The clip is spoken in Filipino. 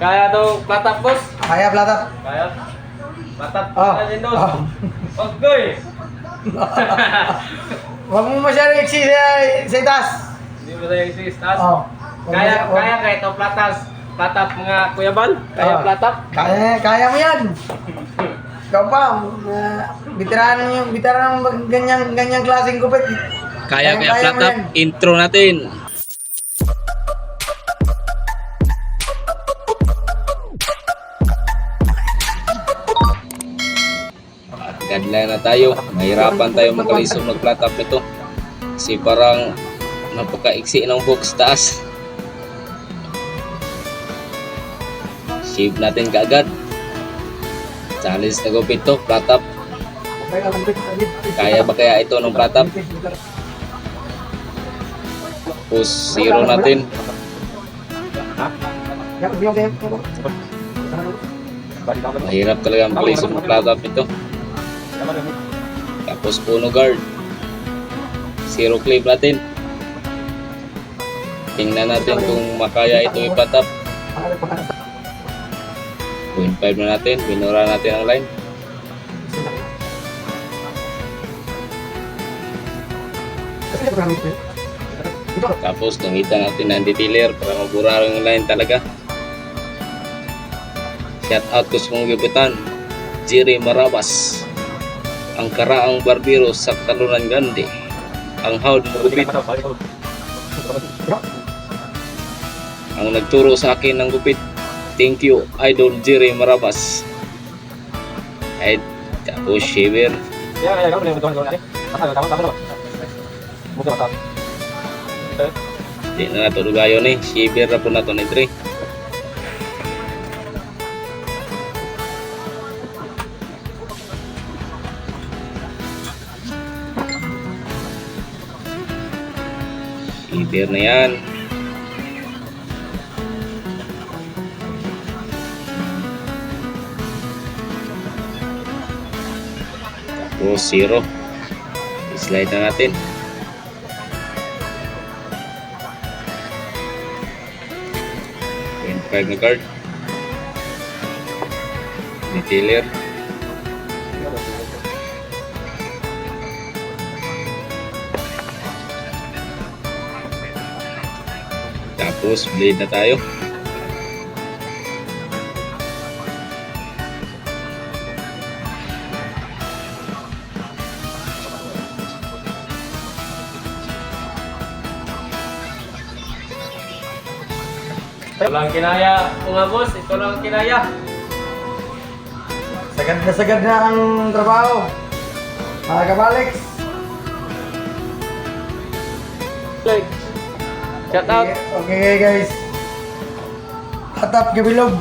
Kaya daw platap, boss. Kaya platap. Kaya. Platap. Oh. Kaya din daw. Oh. Pagkoy. Huwag mo masyadong iksi sa itas. Hindi mo tayo exist. Oh. Kaya ito platas. Platap mga Kuya Bal. Kaya Oh. platap. Kaya mo yan. Ikaw pa, bitaran ng ganyang klaseng gupit. Kaya Kaya mo platap. yan. Intro natin. Gadla na tayo. Mahirapan tayo magkalisong mag-platap ito. Kasi parang napaka-iksi ng box taas. Shave natin kaagad. Challenge na gupit to, platap. Kaya ba kaya ito ng platap? Tapos zero natin. Mahirap talaga magkalisong mag-platap ito. Tapos puno guard. Zero clip natin. Tingnan natin kung makaya ito ipatap. 0.5 na natin. Binura natin ang line. Tapos gamitan natin ng detailer para mabura yung line talaga. Shout out ko sa mga gibitan. Jerry Marabas. Ang karaang barbero sa Talunan Grande. Ang hawd mo gupit. Ang nagturo sa akin ng gupit. Thank you, Idol Jerry Marabas. Ay, tapos shaver. Di na nato dugayon eh. Shaver na po na to ni Dre. Shaver na yan. Tapos zero. Slide na natin. Five na card. Detailer. Tapos blade na tayo. Ito lang kinaya mga boss. Ito lang kinaya. Sagad na ang trabaho. Mga kabalik. Like. Shout out. Okay guys. Hatap gabilog.